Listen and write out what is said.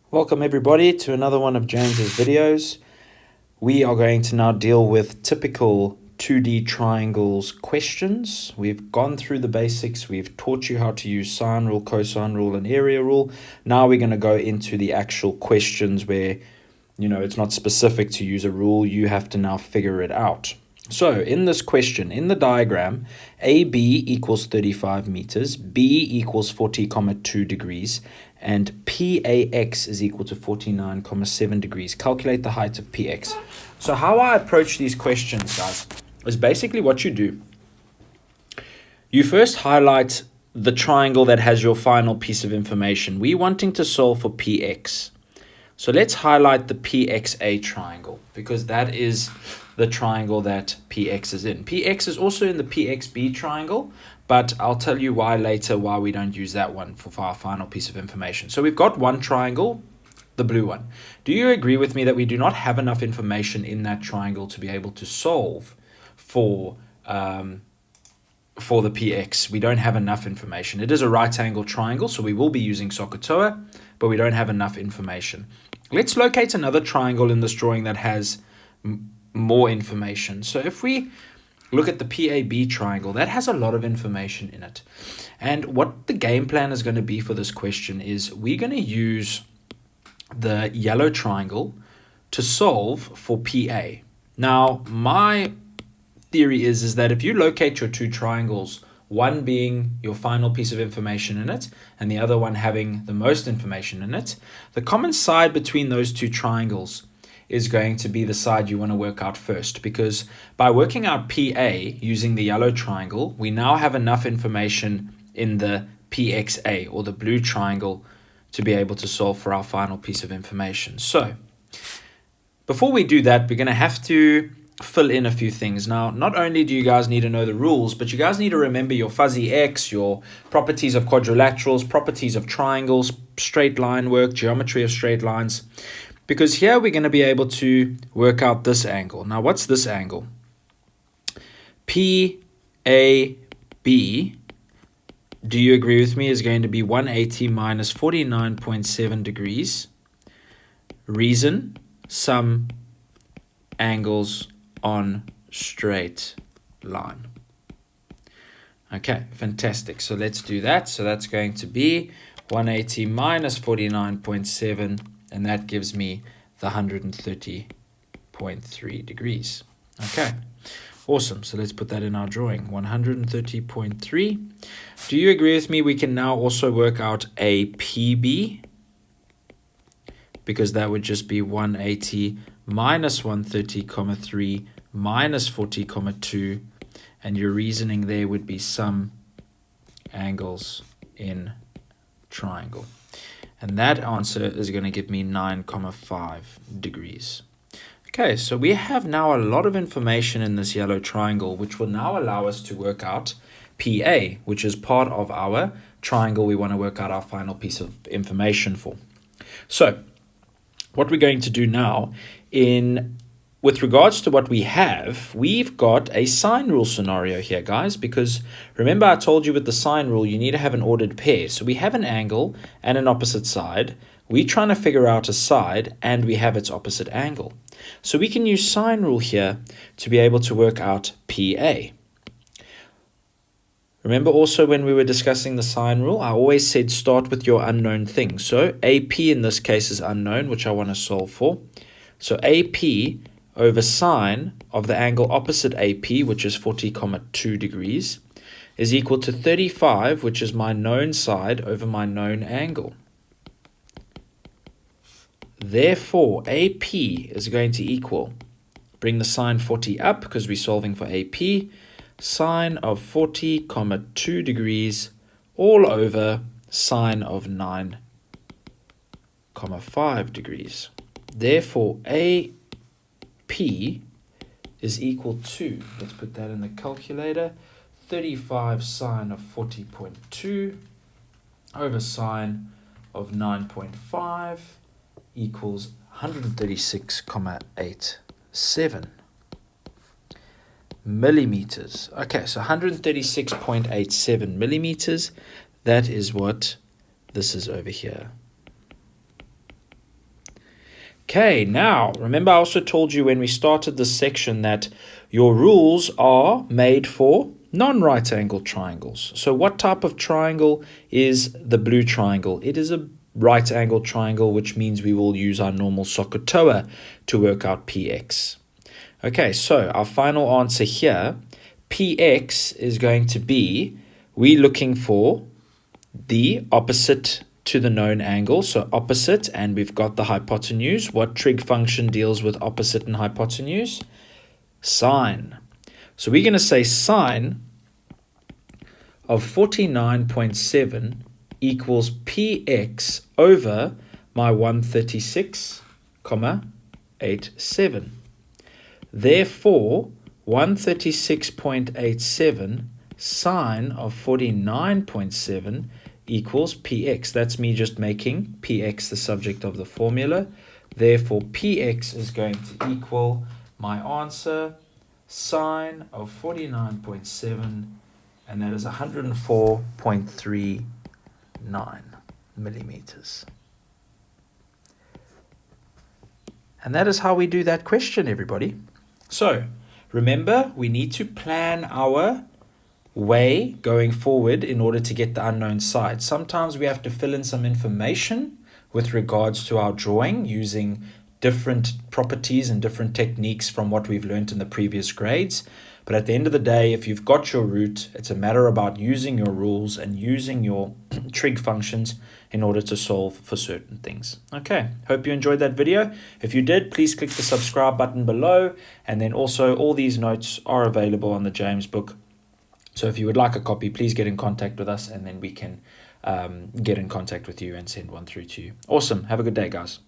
Welcome everybody to another one of James's videos. We are going to now deal with typical 2D triangles questions. We've gone through the basics. We've taught you how to use sine rule, cosine rule, and area rule. Now we're going to go into the actual questions where, it's not specific to use a rule. You have to now figure it out. So in this question, in the diagram, AB equals 35 meters, B equals 40,2 degrees, and PAX is equal to 49,7 degrees. Calculate the height of PX. So how I approach these questions, guys, is basically what you do. You first highlight the triangle that has your final piece of information. We're wanting to solve for PX. So let's highlight the PXA triangle because that is the triangle that PX is in. PX is also in the PXB triangle, but I'll tell you why later, why we don't use that one for our final piece of information. So we've got one triangle, the blue one. Do you agree with me that we do not have enough information in that triangle to be able to solve for the PX? We don't have enough information. It is a right angle triangle, so we will be using SOHCAHTOA, but we don't have enough information. Let's locate another triangle in this drawing that has more information. So if we look at the PAB triangle, that has a lot of information in it. And what the game plan is going to be for this question is we're going to use the yellow triangle to solve for PA. Now, my theory is that if you locate your two triangles, one being your final piece of information in it, and the other one having the most information in it, the common side between those two triangles is going to be the side you want to work out first, because by working out PA using the yellow triangle, we now have enough information in the PXA, or the blue triangle, to be able to solve for our final piece of information. So before we do that, we're going to have to fill in a few things. Now, not only do you guys need to know the rules, but you guys need to remember your fuzzy X, your properties of quadrilaterals, properties of triangles, straight line work, geometry of straight lines, because here we're going to be able to work out this angle. Now, what's this angle? PAB, do you agree with me, is going to be 180 minus 49.7 degrees. Reason, some angles on straight line. Okay, fantastic. So let's do that. So that's going to be 180 minus 49.7, and that gives me the 130.3 degrees. Okay, awesome. So let's put that in our drawing, 130.3. Do you agree with me? We can now also work out a PB, because that would just be 180 minus 130,3 minus 40,2, and your reasoning there would be some angles in triangle. And that answer is going to give me 9,5 degrees. Okay, so we have now a lot of information in this yellow triangle, which will now allow us to work out PA, which is part of our triangle we want to work out our final piece of information for. So what we're going to do now, with regards to what we have, we've got a sine rule scenario here, guys, because remember I told you with the sine rule you need to have an ordered pair. So we have an angle and an opposite side. We're trying to figure out a side and we have its opposite angle. So we can use sine rule here to be able to work out PA. Remember also when we were discussing the sine rule, I always said start with your unknown thing. So AP in this case is unknown, which I want to solve for. So AP over sine of the angle opposite AP, which is 40,2 degrees, is equal to 35, which is my known side, over my known angle. Therefore, AP is going to equal, bring the sine 40 up because we're solving for AP, sine of 40,2 degrees all over sine of 9,5 degrees. Therefore, AP is equal to, let's put that in the calculator, 35 sine of 40.2 over sine of 9.5 equals 136.87 millimeters. Okay, so 136.87 millimeters, that is what this is over here. Okay, now remember I also told you when we started this section that your rules are made for non-right angled triangles. So what type of triangle is the blue triangle? It is a right angled triangle, which means we will use our normal SOHCAHTOA to work out px. Okay, so our final answer here, px is going to be, we're looking for the opposite to the known angle, so opposite, and we've got the hypotenuse. What trig function deals with opposite and hypotenuse? Sine. So we're going to say sine of 49.7 equals px over my 136,87. Therefore, 136.87 sine of 49.7 equals px. That's me just making px the subject of the formula. Therefore, px is going to equal my answer, sine of 49.7, and that is 104.39 millimeters. And that is how we do that question, everybody. So, remember, we need to plan our way going forward in order to get the unknown side. Sometimes we have to fill in some information with regards to our drawing using different properties and different techniques from what we've learned in the previous grades. But at the end of the day, if you've got your route, it's a matter about using your rules and using your trig functions in order to solve for certain things. Okay, hope you enjoyed that video. If you did, please click the subscribe button below. And then also all these notes are available on the James book. So if you would like a copy, please get in contact with us and then we can get in contact with you and send one through to you. Awesome. Have a good day, guys.